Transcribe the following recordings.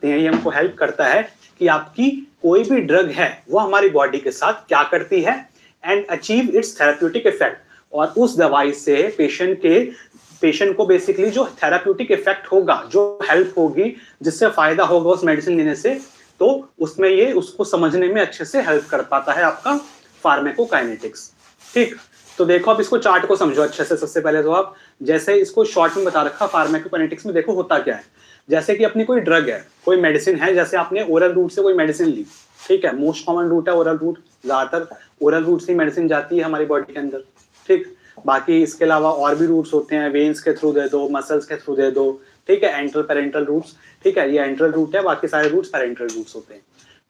करती हैं, ये हमको हेल्प करता है कि आपकी कोई भी ड्रग है वो हमारी बॉडी के साथ क्या करती है and achieve it's therapeutic effect, और उस दवाई से पेशेंट को बेसिकली जो थेराप्यूटिक इफेक्ट होगा, जो हेल्प होगी, जिससे फायदा होगा उस मेडिसिन लेने से, तो उसमें ये उसको समझने में अच्छे से हेल्प कर पाता है आपका फार्माकोकाइनेटिक्स। ठीक, तो देखो आप इसको चार्ट को समझो अच्छे से। सबसे पहले तो आप जैसे इसको शॉर्ट में बता रखा फार्माकोकाइनेटिक्स में, देखो होता क्या है। जैसे कि अपनी कोई ड्रग है, कोई मेडिसिन है, जैसे आपने ओरल रूट से कोई मेडिसिन ली, ठीक है, मोस्ट कॉमन रूट है ओरल रूट, ज्यादातर ओरल रूट से मेडिसिन जाती है हमारी बॉडी के अंदर। ठीक, बाकी इसके अलावा और भी रूट्स होते हैं, वेन्स के थ्रू दे दो, मसल्स के थ्रू दे दो, ठीक है, एंट्रल पेरेंटल रूट्स, ठीक है, ये एंट्रल रूट है, बाकी सारे रूट्स पेरेंटल रूट्स होते हैं।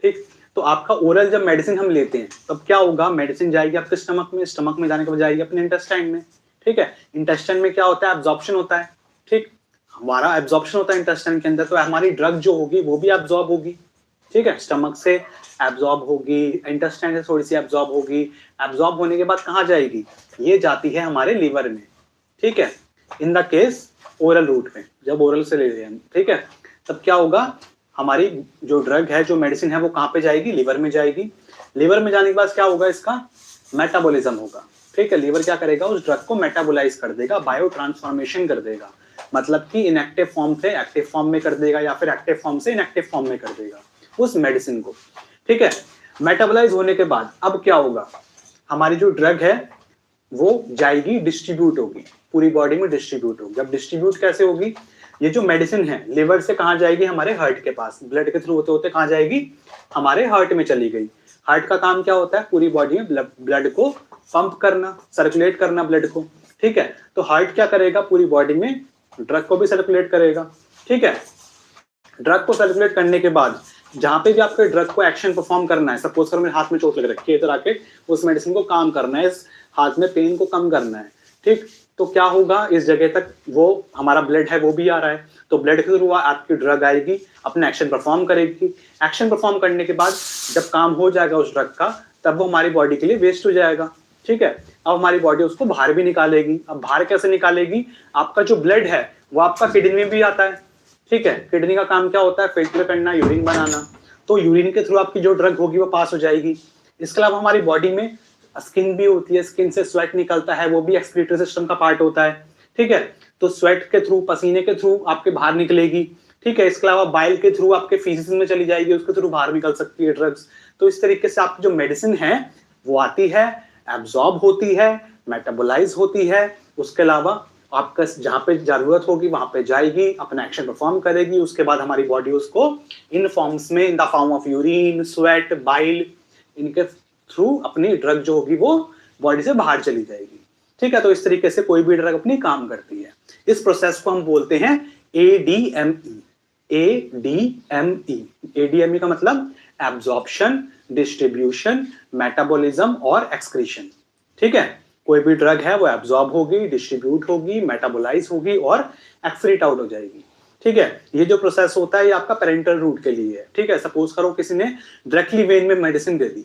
ठीक, तो आपका ओरल जब मेडिसिन हम लेते हैं तब क्या होगा, मेडिसिन जाएगी आपके स्टमक में, स्टमक में जाने के बाद जाएगी अपने इंटेस्टाइन में। ठीक है, इंटेस्टाइन में क्या होता है, एब्जॉर्प्शन होता है। ठीक, हमारा एब्जॉर्प्शन होता है इंटेस्टाइन के अंदर, तो हमारी ड्रग जो होगी वो भी एब्जॉर्ब होगी। ठीक है, स्टमक से एब्जॉर्ब होगी, इंटेस्टाइन से थोड़ी सी एब्जॉर्ब होगी, एब्जॉर्ब होने के बाद कहाँ जाएगी, ये जाती है हमारे लीवर में। ठीक है, in the case oral route में, जब ओरल से ले रहे हैं, ठीक है, तब क्या होगा, हमारी जो ड्रग है, जो मेडिसिन है, वो कहाँ पे जाएगी, लीवर में जाएगी। लीवर में जाने के बाद क्या होगा, इसका मेटाबॉलिज्म होगा। ठीक है, लीवर क्या करेगा, उस ड्रग को मेटाबोलाइज कर देगा, बायो ट्रांसफॉर्मेशन कर देगा, मतलब कि इनएक्टिव फॉर्म से एक्टिव फॉर्म में कर देगा, या फिर एक्टिव फॉर्म से इनएक्टिव फॉर्म में कर देगा उस मेडिसिन को। ठीक है, मेटाबोलाइज होने के बाद अब क्या होगा, हमारी जो ड्रग है वो जाएगी, डिस्ट्रीब्यूट होगी, पूरी बॉडी में डिस्ट्रीब्यूट होगी। अब डिस्ट्रीब्यूट कैसे होगी, ये जो मेडिसिन है लिवर से कहाँ जाएगी, हमारे हार्ट के पास, ब्लड के थ्रू होते होते कहाँ जाएगी, हमारे हार्ट में चली गई। हार्ट का काम क्या होता है, पूरी बॉडी में ब्लड को पंप करना, सर्कुलेट करना ब्लड को। ठीक है, तो हार्ट क्या करेगा, पूरी बॉडी में ड्रग को भी सर्कुलेट करेगा। ठीक है, ड्रग को सर्कुलेट करने के बाद जहां पे भी आपके ड्रग को एक्शन परफॉर्म करना है, सपोज करो मेरे हाथ में चोट लग रखी है, इधर आके उस मेडिसिन को काम करना है, इस हाथ में पेन को कम करना है। ठीक, तो क्या होगा, इस जगह तक वो हमारा ब्लड है वो भी आ रहा है, तो ब्लड के थ्रू आपकी ड्रग आएगी, अपना एक्शन परफॉर्म करेगी। एक्शन परफॉर्म करने के बाद जब काम हो जाएगा उस ड्रग का, तब वो हमारी बॉडी के लिए वेस्ट हो जाएगा। ठीक है, अब हमारी बॉडी उसको बाहर भी निकालेगी। अब बाहर कैसे निकालेगी, आपका जो ब्लड है वो आपका किडनी में भी आता है। ठीक है, किडनी का काम क्या होता है, फिल्टर करना, यूरिन बनाना, तो यूरिन के थ्रू आपकी जो ड्रग होगी वो पास हो जाएगी। इसके अलावा हमारी बॉडी में स्किन भी होती है, स्किन से स्वेट निकलता है, वो भी एक्सक्रीटरी सिस्टम का पार्ट होता है। ठीक है, तो स्वेट के थ्रू, पसीने के थ्रू आपके बाहर निकलेगी। ठीक है, इसके अलावा बाइल के थ्रू आपके फीसिस में चली जाएगी, उसके थ्रू बाहर निकल सकती है ड्रग्स। तो इस तरीके से आपकी जो मेडिसिन है वो आती है, एब्जॉर्ब होती है, मेटाबोलाइज होती है, उसके अलावा आपका जहां पे जरूरत होगी वहां पे जाएगी, अपना एक्शन परफॉर्म करेगी। उसके बाद हमारी बॉडी उसको इन फॉर्म्स में, in the form of urine, sweat, bile, इनके थ्रू अपनी ड्रग जो होगी वो बॉडी से बाहर चली जाएगी। ठीक है, तो इस तरीके से कोई भी ड्रग अपनी काम करती है। इस प्रोसेस को हम बोलते हैं ADME। ADME, ADME का मतलब एब्जॉर्प्शन, डिस्ट्रीब्यूशन, मेटाबॉलिज्म और एक्सक्रीशन। ठीक है, कोई भी ड्रग है वो एब्जॉर्ब होगी, डिस्ट्रीब्यूट होगी, मेटाबोलाइज होगी और एक्सक्रीट आउट हो जाएगी। ठीक है, ये जो प्रोसेस होता है ये आपका पेरेंटल रूट के लिए है। ठीक है, सपोज करो किसी ने डायरेक्टली वेन में मेडिसिन दे दी।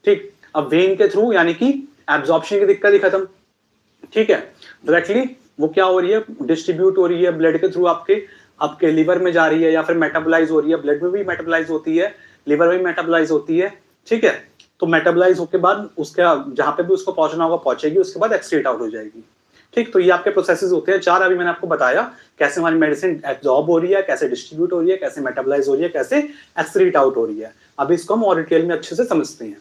ठीक, अब वेन के थ्रू यानी कि एब्जॉर्प्शन की दिक्कत ही खत्म। ठीक है, डायरेक्टली वो क्या हो रही है, डिस्ट्रीब्यूट हो रही है, ब्लड के थ्रू आपके लिवर में जा रही है, या फिर मेटाबोलाइज हो रही है, ब्लड में भी मेटाबोलाइज होती है, लिवर में भी मेटाबोलाइज होती है। ठीक है, तो मेटाबोलाइज होके बाद उसका जहां पे भी उसको पहुंचना होगा पहुंचेगी, उसके बाद एक्सक्रीट आउट हो जाएगी। ठीक, तो ये आपके प्रोसेसेस होते हैं 4। अभी मैंने आपको बताया कैसे हमारी मेडिसिन एब्जॉर्ब हो रही है, कैसे डिस्ट्रीब्यूट हो रही है, कैसे मेटाबोलाइज हो रही है, कैसे एक्सक्रीट आउट हो रही है। अभी इसको हम और डिटेल में अच्छे से समझते हैं।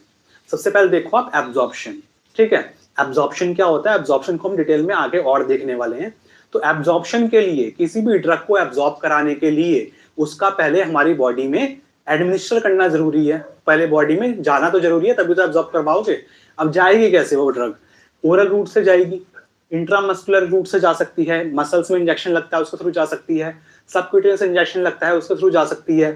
सबसे पहले देखो आप एब्जॉर्प्शन। ठीक है, एब्जॉर्प्शन क्या होता है, एब्जॉर्प्शन को हम डिटेल में आगे और देखने वाले हैं। तो एब्जॉर्प्शन के लिए, किसी भी ड्रग को एब्जॉर्ब कराने के लिए उसका पहले हमारी बॉडी में एडमिनिस्टर करना जरूरी है। पहले बॉडी में जाना तो जरूरी है, तभी तो एब्जॉर्ब कर पाओगे। अब जाएगी कैसे वो ड्रग, ओरल रूट से जाएगी, इंट्रामस्कुलर रूट से जा सकती है, मसल्स में इंजेक्शन लगता है उसके थ्रू जा सकती है, सबक्यूटेनियस इंजेक्शन लगता है उसके थ्रू जा सकती है,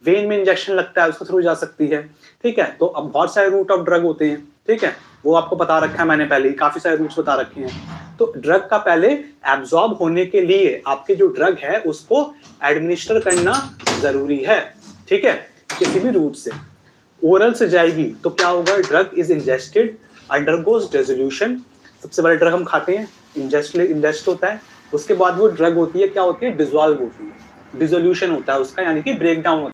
वेन में इंजेक्शन लगता है उसके थ्रू जा सकती है। ठीक है, तो अब बहुत सारे रूट ऑफ ड्रग होते हैं। ठीक है, वो आपको बता रखा है मैंने पहले ही, काफी सारे रूट्स बता रखे हैं। तो ड्रग का पहले एब्जॉर्ब होने के लिए आपके जो ड्रग है उसको एडमिनिस्टर करना जरूरी है। ठीक है, किसी भी रूट से ओरल से जाएगी तो क्या होगा, drug is ingested, undergoes dissolution. सबसे पहले ड्रग हम खाते हैं, इंजेस्ट होता है, उसके बाद वो ड्रग होती है क्या होती है, डिसॉल्व होती है, डिसोल्यूशन होता है उसका, यानी कि ब्रेक डाउन होता है।